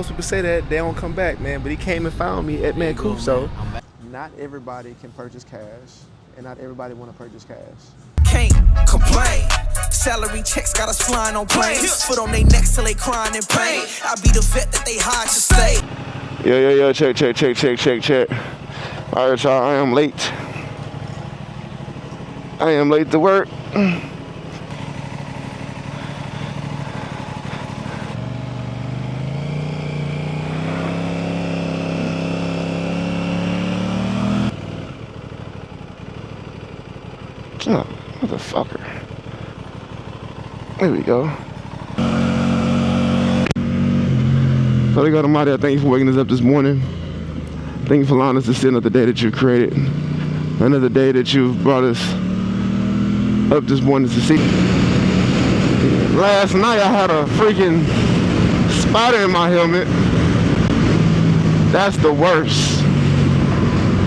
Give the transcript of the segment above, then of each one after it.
most people say that they don't come back, man. But he came and found me at Mancoop, so. Not everybody can purchase cash, and not everybody want to purchase cash. Can't complain. Salary checks got us flying on planes. Foot on their necks till they crying in pain. I be the vet that they hide to stay. Yo, check. All right, y'all, I am late. I am late to work. Oh, motherfucker. There we go. So they got him out there. Thank you for waking us up this morning. Thank you for allowing us to see another day that you created. Another day that you've brought us up this morning to see. Last night I had a freaking spider in my helmet. That's the worst.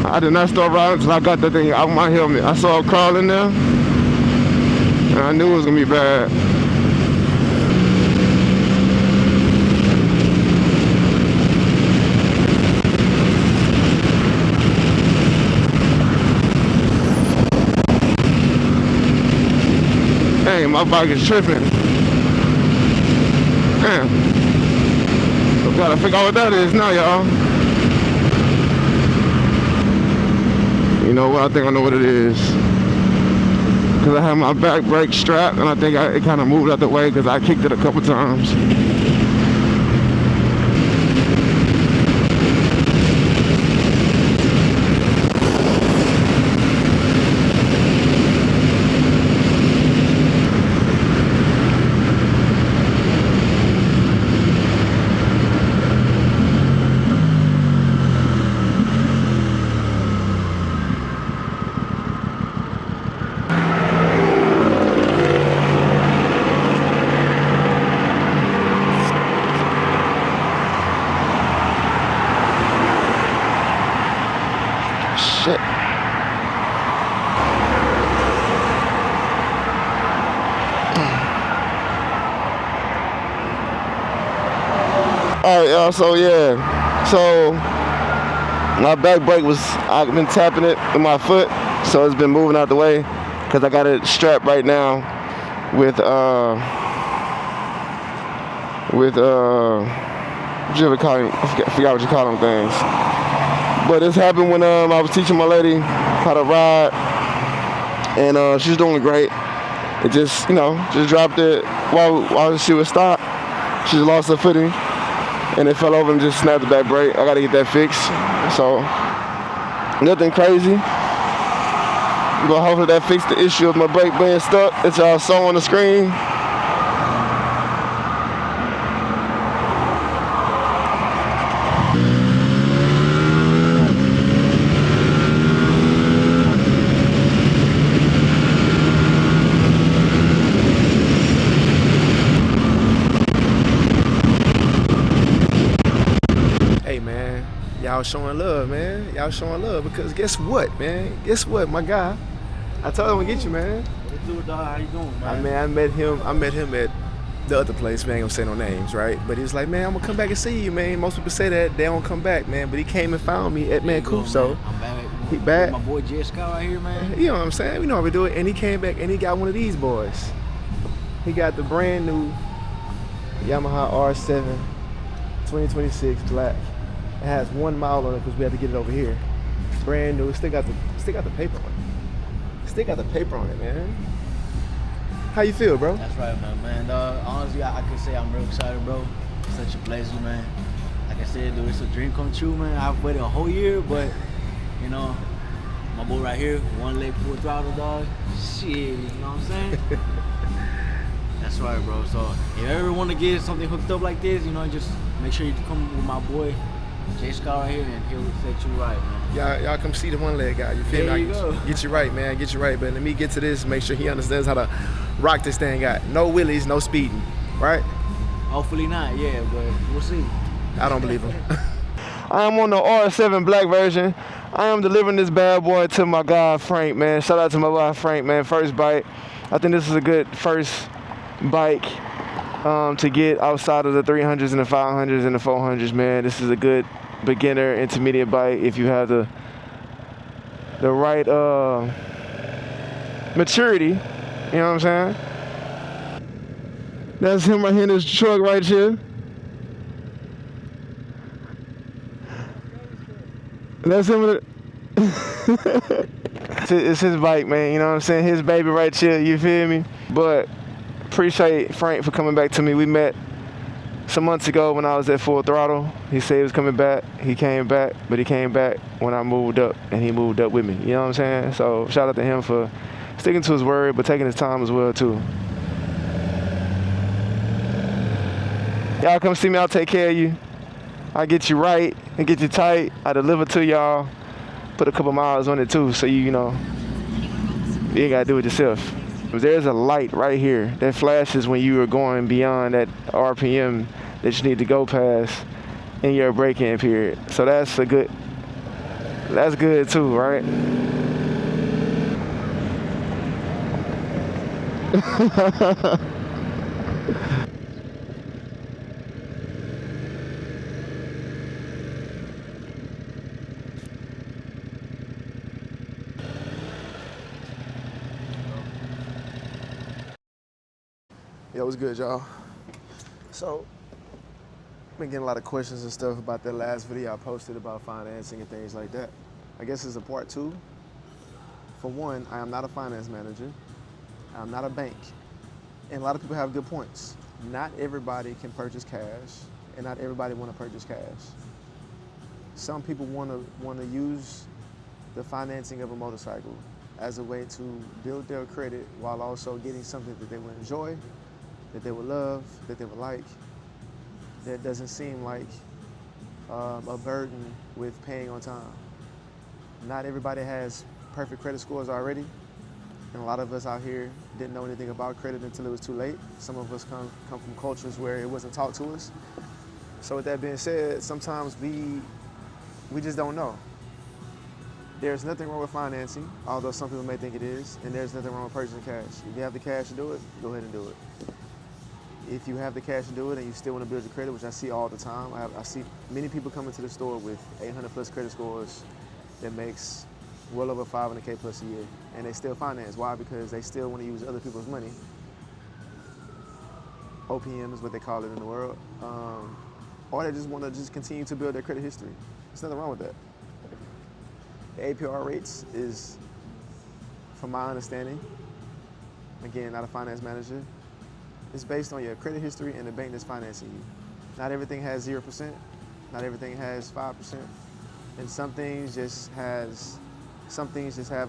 I did not start riding until I got that thing out of my helmet. I saw it crawling there, and I knew it was gonna be bad. Dang, my bike is tripping. Man, I gotta figure out what that is now, y'all. You know what? I think I know what it is. Because I have my back brake strapped, and I think it kind of moved out the way because I kicked it a couple times. Shit. Alright, y'all, so yeah. So my back brake I've been tapping it with my foot, so it's been moving out the way because I got it strapped right now with what you ever call him? I forgot what you call them things. But this happened when I was teaching my lady how to ride, and she's doing great. It just, just dropped it while she was stopped. She just lost her footing, and it fell over and just snapped the back brake. I gotta get that fixed. So nothing crazy, but hopefully that fixed the issue of my brake being stuck that y'all saw on the screen. Y'all showing love, man. Y'all showing love because guess what, man? Guess what, my guy? I told him to get you, man. What it do, dog? How you doing, man? I met him at the other place, man. I ain't gonna say no names, right? But he was like, man, I'm gonna come back and see you, man. Most people say that they don't come back, man. But he came and found me at Mancoop, so I'm back. He back. My boy J Scott right here, man. You know what I'm saying? We know how we do it. And he came back and he got one of these boys. He got the brand new Yamaha R7 2026 black. It has 1 mile on it because we had to get it over here. Brand new. Still got the paper on it. Still got the paper on it, man. How you feel, bro? That's right, man. Honestly, I can say I'm real excited, bro. It's such a pleasure, man. Like I said, dude, it's a dream come true, man. I've waited a whole year, but my boy right here, one leg full throttle, dog. Shit, you know what I'm saying? That's right, bro. So if you ever want to get something hooked up like this, just make sure you come with my boy J Scott right here, and he'll set you right, man. Y'all come see the one leg guy. You feel there me? You go. Get you right, man. Get you right. But let me get to this. Make sure he understands how to rock this thing out. No wheelies, no speeding, right? Hopefully not, yeah, but we'll see. I don't believe him. I am on the R7 black version. I am delivering this bad boy to my guy Frank, man. Shout out to my guy Frank, man. First bike. I think this is a good first bike to get outside of the 300s and the 500s and the 400s, man. This is a good beginner intermediate bike if you have the right maturity. You know what I'm saying? That's him right here in his truck right here. That's him. It's his bike, man. You know what I'm saying? His baby right here. You feel me? But appreciate Frank for coming back to me. We met some months ago when I was at Full Throttle. He said he was coming back. He came back, but he came back when I moved up, and he moved up with me. You know what I'm saying? So shout out to him for sticking to his word, but taking his time as well too. Y'all come see me. I'll take care of you. I get you right and get you tight. I deliver to y'all. Put a couple miles on it too, so you know, you ain't gotta do it yourself. There's a light right here that flashes when you are going beyond that RPM that you need to go past in your break-in period. So that's good too, right? Yeah, it was good, y'all. So, I've been getting a lot of questions and stuff about that last video I posted about financing and things like that. I guess it's a part two. For one, I am not a finance manager. I'm not a bank. And a lot of people have good points. Not everybody can purchase cash, and not everybody want to purchase cash. Some people want to use the financing of a motorcycle as a way to build their credit while also getting something that they will enjoy, that they would love, that they would like, that doesn't seem like a burden with paying on time. Not everybody has perfect credit scores already, and a lot of us out here didn't know anything about credit until it was too late. Some of us come from cultures where it wasn't taught to us. So with that being said, sometimes we just don't know. There's nothing wrong with financing, although some people may think it is, and there's nothing wrong with purchasing cash. If you have the cash to do it, go ahead and do it. If you have the cash to do it and you still want to build your credit, which I see all the time, I see many people coming to the store with 800 plus credit scores that makes well over 500K plus a year, and they still finance. Why? Because they still want to use other people's money. OPM is what they call it in the world. Or they just want to just continue to build their credit history. There's nothing wrong with that. The APR rates is, from my understanding, again, not a finance manager, it's based on your credit history and the bank that's financing you. Not everything has 0%, not everything has 5%, and some things just have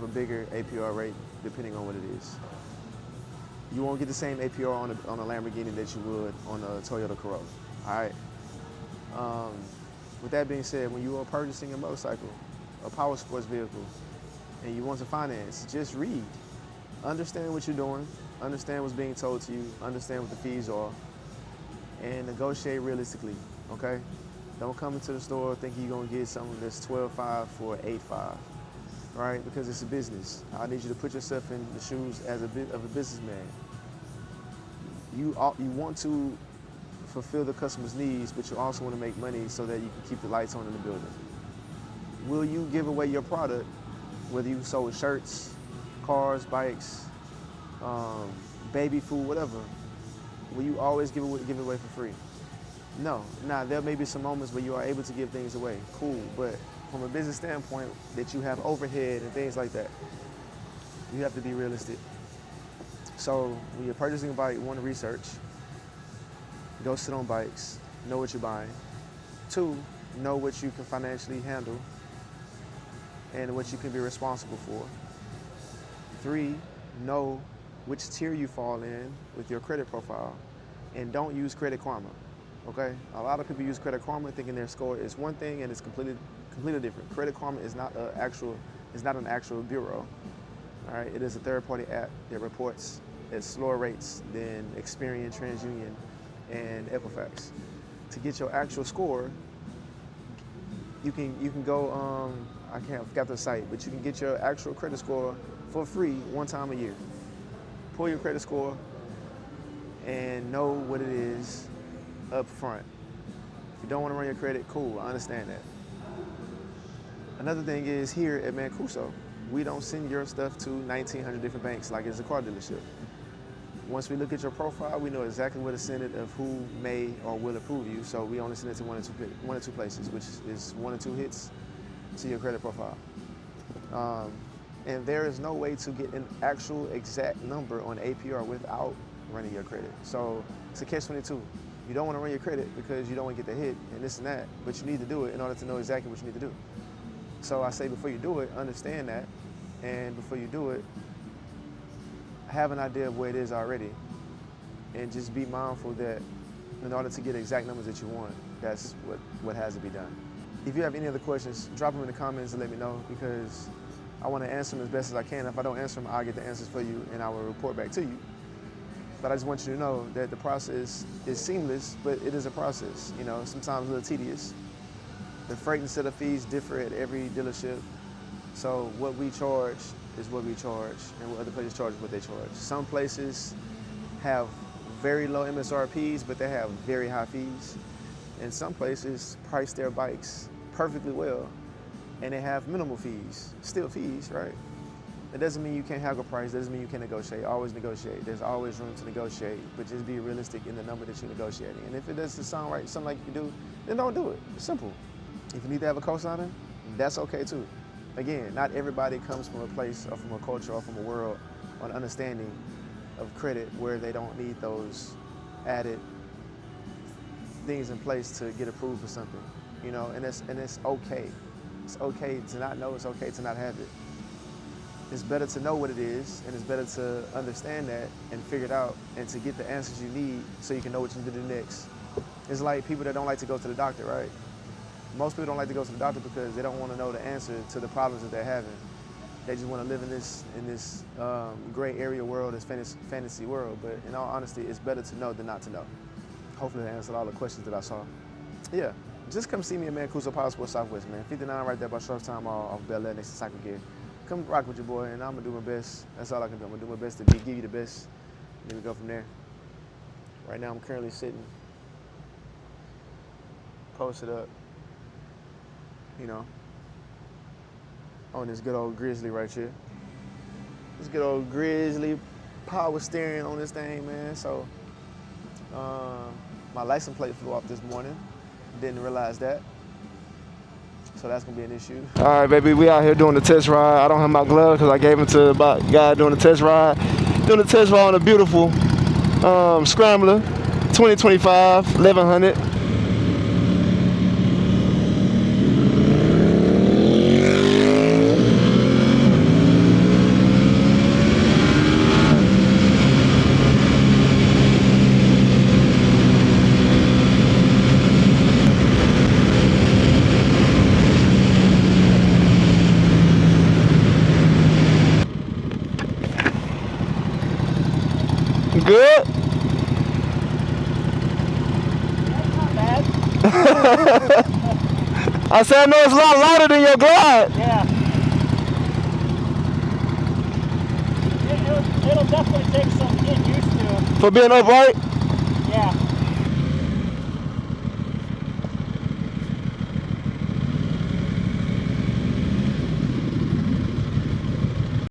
a bigger APR rate depending on what it is. You won't get the same APR on a Lamborghini that you would on a Toyota Corolla, all right? With that being said, when you are purchasing a motorcycle, a power sports vehicle, and you want to finance, just read. Understand what you're doing, understand what's being told to you, understand what the fees are, and negotiate realistically, okay? Don't come into the store thinking you're gonna get something that's $12.5 for $8.5, right? Because it's a business. I need you to put yourself in the shoes as of a businessman. You want to fulfill the customer's needs, but you also want to make money so that you can keep the lights on in the building. Will you give away your product, whether you sold shirts, cars, bikes, baby food, whatever? Will you always give it away for free? No. Now, there may be some moments where you are able to give things away. Cool. But from a business standpoint, that you have overhead and things like that, you have to be realistic. So when you're purchasing a bike, you want to research. Go sit on bikes. Know what you're buying. 2, know what you can financially handle and what you can be responsible for. 3, know which tier you fall in with your credit profile, and don't use Credit Karma, okay? A lot of people use Credit Karma thinking their score is one thing and it's completely different. Credit Karma is not an actual bureau, all right? It is a third-party app that reports at slower rates than Experian, TransUnion, and Equifax. To get your actual score, you can go, I forgot the site, but you can get your actual credit score for free one time a year. Pull your credit score and know what it is up front. If you don't want to run your credit, cool, I understand that. Another thing is here at Mancuso, we don't send your stuff to 1,900 different banks like it's a car dealership. Once we look at your profile, we know exactly where to send it of who may or will approve you. So we only send it to one or two places, which is 1 or 2 hits to your credit profile. And there is no way to get an actual exact number on APR without running your credit. So it's a catch-22. You don't want to run your credit because you don't want to get the hit and this and that, but you need to do it in order to know exactly what you need to do. So I say before you do it, understand that, and before you do it, have an idea of where it is already, and just be mindful that in order to get the exact numbers that you want, that's what has to be done. If you have any other questions, drop them in the comments and let me know, because I want to answer them as best as I can. If I don't answer them, I'll get the answers for you and I will report back to you. But I just want you to know that the process is seamless, but it is a process. You know, sometimes a little tedious. The freight and setup fees differ at every dealership. So what we charge is what we charge, and what other places charge is what they charge. Some places have very low MSRPs, but they have very high fees. And some places price their bikes perfectly well, and they have minimal fees, still fees, right? It doesn't mean you can't have a price, doesn't mean you can't negotiate. Always negotiate. There's always room to negotiate, but just be realistic in the number that you're negotiating. And if it doesn't sound right, something like you can do, then don't do it. It's simple. If you need to have a cosigner, that's okay too. Again, not everybody comes from a place or from a culture or from a world or an understanding of credit where they don't need those added things in place to get approved for something, you know, and it's okay. It's okay to not know, it's okay to not have it. It's better to know what it is, and it's better to understand that and figure it out and to get the answers you need so you can know what you need to do next. It's like people that don't like to go to the doctor, right? Most people don't like to go to the doctor because they don't want to know the answer to the problems that they're having. They just want to live in this gray area world, this fantasy world. But in all honesty, it's better to know than not to know. Hopefully that answered all the questions that I saw. Yeah, just come see me at Mancuso Power Sports Southwest, man. 59 right there by Sharpstown Mall off Bel Air next to Cycle Gear. Come rock with your boy, and I'm gonna do my best. That's all I can do. I'm gonna do my best to give you the best. And then we go from there. Right now I'm currently sitting, posted up, you know, on this good old Grizzly right here. This good old Grizzly power steering on this thing, man. So my license plate flew off this morning. Didn't realize that. So that's gonna be an issue. All right, baby, we out here doing the test ride. I don't have my gloves because I gave them to the guy doing the test ride. Doing the test ride on a beautiful Scrambler 2025 1100. Good? I said I know it's a lot lighter than your glide. Yeah. It'll definitely take some getting used to. For being upright? Yeah.